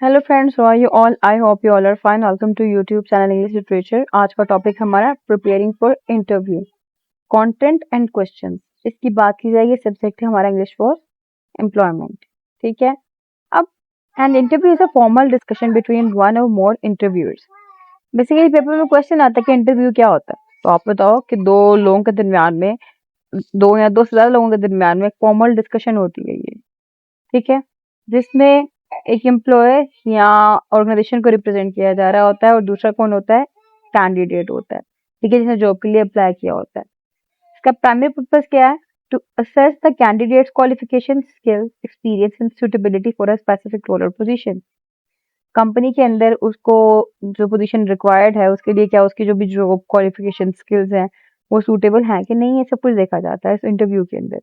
Hello friends, how are you all? I hope you all are fine. Welcome to YouTube channel English literature. आज का topic हमारा preparing for interview, content and questions. इसकी बात की जाएगी। Subject है हमारा इंग्लिश फॉर एम्प्लॉयमेंट। ठीक है। अब an interview is a formal discussion between one और मोर इंटरव्यूअर्स। बेसिकली पेपर में क्वेश्चन आता है कि इंटरव्यू क्या होता है। तो आप बताओ कि दो लोगों के दरमियान में, दो या दो से ज्यादा लोगों के दरमियान में फॉर्मल डिस्कशन होती है ये। ठीक है। जिसमें एक एम्प्लॉयर या ऑर्गेनाइजेशन को रिप्रेजेंट किया जा रहा होता है और दूसरा कौन होता है? कैंडिडेट होता है। ठीक है, जिसने जॉब के लिए अप्लाई किया होता है। इसका प्राइमरी पर्पस क्या है? To assess the candidate's qualification, skills, experience and suitability for a specific role और पोजीशन। कंपनी के अंदर उसको जो पोजीशन रिक्वायर्ड है उसके लिए क्या उसकी जो भी जॉब क्वालिफिकेशन स्किल्स हैं वो सूटेबल है कि नहीं, ये सब कुछ देखा जाता है इस इंटरव्यू के अंदर।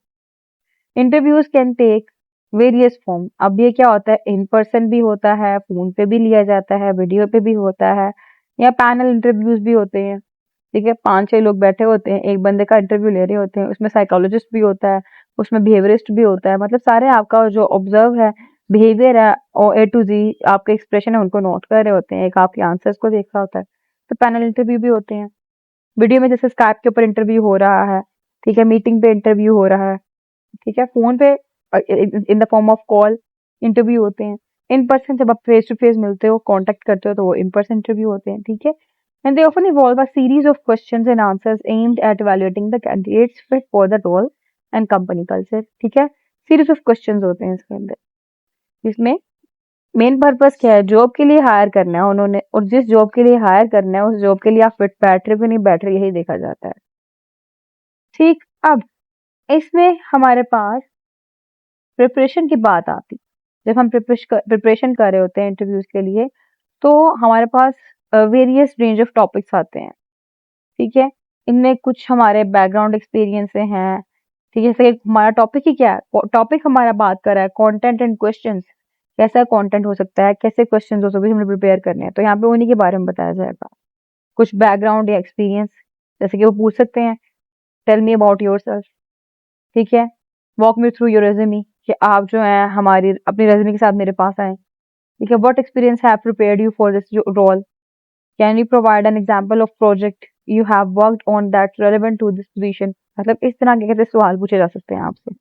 Interviews can take various form. अब ये क्या होता है? इन पर्सन भी होता है, फोन पे भी लिया जाता है, वीडियो पे भी होता है, या पैनल इंटरव्यूज भी होते हैं। ठीक है, 5-6 लोग बैठे होते हैं, एक बंदे का इंटरव्यू ले रहे होते हैं। उसमें साइकोलॉजिस्ट भी होता है, उसमें बिहेवियरिस्ट भी होता है। मतलब सारे आपका जो ऑब्जर्व है, बिहेवियर है और A to Z आपके एक्सप्रेशन है उनको नोट कर रहे होते हैं। एक आपके आंसर्स को देख रहा होता है। तो पैनल इंटरव्यू भी होते हैं। वीडियो में जैसे स्काइप के ऊपर इंटरव्यू हो रहा है। ठीक है, मीटिंग पे इंटरव्यू हो रहा है। ठीक है, फोन पे in the form of call interview होते हैं। इन पर्सन जब आप फेस टू फेस मिलते हो, कांटेक्ट करते हो, तो वो इन पर्सन इंटरव्यू होते हैं। ठीक है। And they often involve a series of questions and answers aimed at evaluating the candidate's fit for the role and company culture. ठीक है, सीरीज ऑफ क्वेश्चंस होते हैं इसके अंदर। इसमें मेन पर्पस क्या है? जॉब के लिए हायर करना है उन्होंने, और जिस जॉब के लिए हायर करना है उस जॉब के लिए आप फिट बैठ रहे हो कि नहीं बैठ रहे, यही देखा जाता है। ठीक। अब इसमें हमारे पास प्रिपरेशन की बात आती। जब हम प्रिपरेशन कर रहे होते हैं इंटरव्यूज के लिए, तो हमारे पास वेरियस रेंज ऑफ टॉपिक्स आते हैं। ठीक है, इनमें कुछ हमारे बैकग्राउंड एक्सपीरियंस से हैं। ठीक है, जैसे कि हमारा टॉपिक ही क्या है? टॉपिक हमारा बात कर रहा है कंटेंट एंड क्वेश्चंस। कैसा कंटेंट हो सकता है, कैसे क्वेश्चंस हो सकते हैं, हमें प्रिपेयर करने हैं। तो यहाँ पे उन्हीं के बारे में बताया जाएगा। कुछ बैकग्राउंड या एक्सपीरियंस, जैसे कि वो पूछ सकते हैं, टेल मी अबाउट योरसेल्फ। ठीक है, walk me through your resume, कि आप जो है हमारी अपनी रेज्यूमे के साथ मेरे पास आए। ठीक है, what experience have prepared you for this role, can you provide an example of project you have worked on that relevant to this position. मतलब इस तरह के कैसे सवाल पूछे जा सकते हैं आपसे।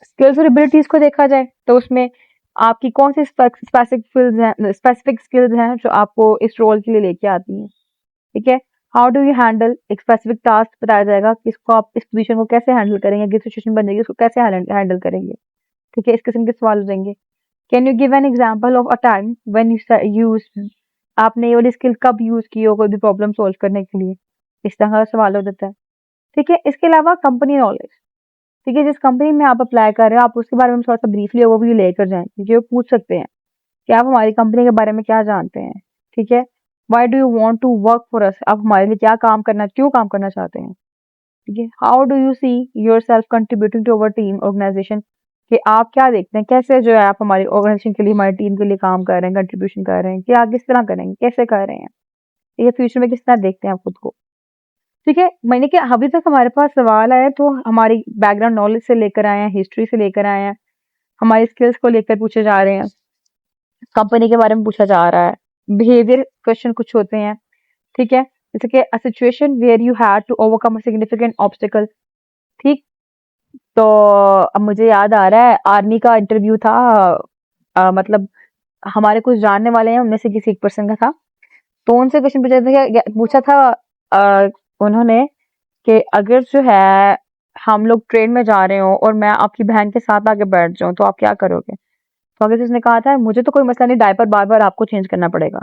स्किल्स और एबिलिटीज को देखा जाए तो उसमें आपकी कौन सी स्पेसिफिक स्किल्स हैं जो आपको इस रोल के लिए लेके आती हैं। ठीक है, हाउ डू यू हैंडल, एक स्पेसिफिक टास्क बताया जाएगा कि इसको आप इस पोजीशन को कैसे हैंडल करेंगे, किस सिचुएशन बनेगी उसको कैसे हैंडल करेंगे। ठीक है, इस किस्म के सवाल हो जाएंगे। Can you give an example of a time when you use, आपने ये वाली स्किल कब यूज की हो कोई भी प्रॉब्लम सॉल्व करने के लिए। इस तरह का सवाल हो जाता है। ठीक है, इसके अलावा कंपनी नॉलेज। ठीक है, जिस कंपनी में आप अप्लाई कर रहे हो आप उसके बारे में थोड़ा सा ब्रीफली वो भी लेकर जाएं, क्योंकि वो पूछ सकते हैं कि आप हमारी कंपनी के बारे में क्या जानते हैं। ठीक है, why do you want to work for us, आप हमारे लिए क्या काम करना, क्यों काम करना चाहते हैं। ठीक है, how do you see yourself contributing to our team organization, कि आप क्या देखते हैं कैसे जो है आप हमारी ऑर्गेनाइजेशन के लिए, हमारी टीम के लिए काम कर रहे हैं, कंट्रीब्यूशन कर रहे हैं, कि आप किस तरह करेंगे, कैसे कर रहे हैं। ठीक है, फ्यूचर में किस तरह देखते हैं आप खुद को। ठीक है, मैंने क्या अभी तक हमारे पास सवाल आए तो हमारी बैकग्राउंड नॉलेज से लेकर आए हैं, हिस्ट्री से लेकर आए हैं, हमारी स्किल्स को लेकर पूछे जा रहे हैं, कंपनी के बारे में पूछा जा रहा है, बिहेवियर क्वेश्चन कुछ होते हैं। ठीक है, जैसे कि a situation where you had to overcome a significant obstacle. ठीक। तो अब मुझे याद आ रहा है आर्मी का इंटरव्यू था। मतलब हमारे कुछ जानने वाले हैं उनमें से किसी एक पर्सन का था। तो उनसे क्वेश्चन पूछा था अ, उन्होंने कि अगर जो है हम लोग ट्रेन में जा रहे हो और मैं आपकी बहन के साथ आके बैठ जाऊं तो आप क्या करोगे। तो आगे से उसने कहा था मुझे तो कोई मसला नहीं, डायपर बार बार आपको चेंज करना पड़ेगा।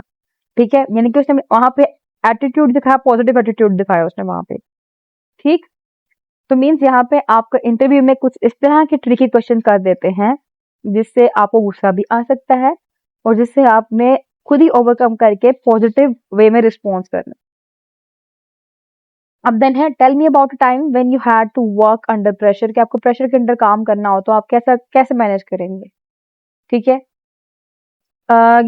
ठीक है, यानी कि उसने वहां पे एटीट्यूड दिखाया, पॉजिटिव एटीट्यूड दिखाया उसने वहां पे। ठीक। तो मीन्स यहाँ पे आपका इंटरव्यू में कुछ इस तरह के ट्रिकी क्वेश्चन कर देते हैं जिससे आपको गुस्सा भी आ सकता है और जिससे आपने खुद ही ओवरकम करके पॉजिटिव वे में रिस्पॉन्स करना। अब देन है tell me about a time when you had to work under pressure, कि आपको प्रेशर के अंदर काम करना हो तो आप कैसा कैसे मैनेज करेंगे। ठीक है,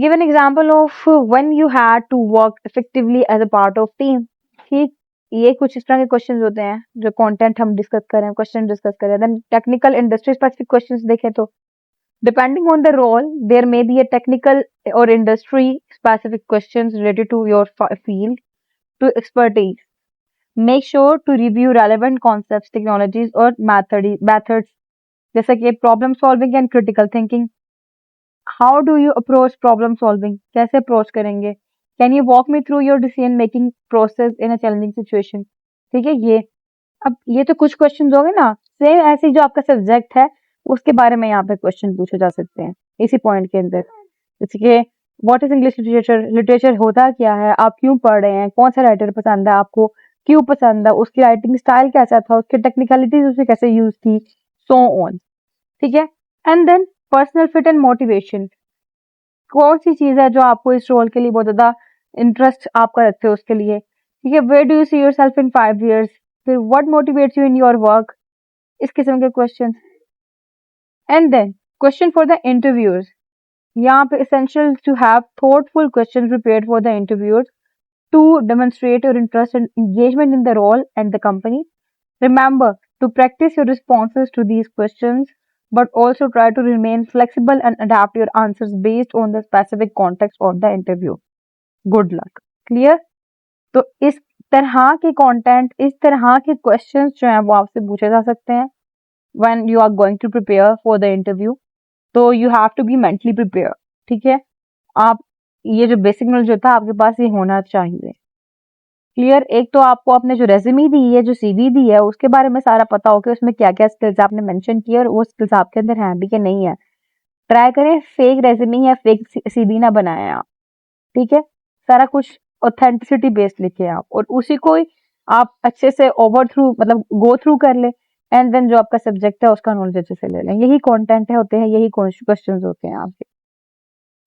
give an example of when you had to work effectively as a part of team. ठीक। ये कुछ इस तरह के क्वेश्चंस होते हैं जो कंटेंट हम डिस्कस कर रहे हैं, क्वेश्चन डिस्कस कर रहे हैं। Then technical industry specific questions देखें तो Depending on the role, there may be a technical or industry specific questions related to your field to expertise. Make sure to review relevant concepts, technologies or methods जैसे कि problem solving and critical thinking. How do you approach problem solving, कैसे approach करेंगे. Can you walk me through your decision making process in a challenging situation. ठीक है ये. अब ये तो कुछ क्वेश्चन हो गए ना. सेम ऐसे ही जो आपका सब्जेक्ट है उसके बारे में यहाँ पे क्वेश्चन पूछे जा सकते हैं इसी पॉइंट के अंदर. जैसे कि what is English literature, literature होता क्या है, आप क्यों पढ़ रहे हैं, कौन सा राइटर पसंद है आपको, क्यों पसंद है, उसकी राइटिंग स्टाइल कैसा था, उसकी टेक्निकलिटीज उसने कैसे यूज की, सो ऑन. ठीक है. And then personal fit and motivation. कौन सी चीज है जो आपको इस रोल के लिए बहुत ज्यादा इंटरेस्ट आपका रखते हो उसके लिए. ठीक है. Where do you see yourself in 5 years. फिर what motivates you in your work. इस किस्म के question. And then question for the interviewers. यहाँ पे essential to have thoughtful questions prepared for the interviewers to demonstrate your interest and engagement in the role and the company. Remember to practice your responses to these questions, but also try to remain flexible and adapt your answers based on the specific context of the interview. Good luck. Clear? तो इस तरह के content, इस तरह के questions जो हैं वो आपसे पूछे जा सकते हैं when you are going to prepare for the interview. तो you have to be mentally prepare. ठीक है. आप ये जो बेसिक नॉलेज होता है आपके पास ये होना चाहिए. क्लियर. एक तो आपको आपने जो रेज्यूमे दी है, जो सीवी दी है, उसके बारे में सारा पता हो कि उसमें क्या क्या स्किल्स आपने मेंशन किए और वो स्किल्स आपके अंदर हैं भी कि नहीं है. ट्राई करें फेक रेज्यूमे या फेक सीवी ना बनाएं आप. ठीक है. सारा कुछ ऑथेंटिसिटी बेस्ड लिखे आप और उसी को आप अच्छे से ओवर थ्रू मतलब गो थ्रू कर ले. एंड देन जो आपका सब्जेक्ट है उसका नॉलेज अच्छे से ले लें. यही कंटेंट है होते हैं, यही क्वेश्चंस होते हैं आपके.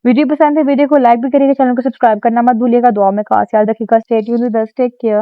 वीडियो पसंद है वीडियो को लाइक भी करिएगा, चैनल को सब्सक्राइब करना मत भूलिएगा. दुआ में खास याद रखिएगा. Stay tuned with us. Take care.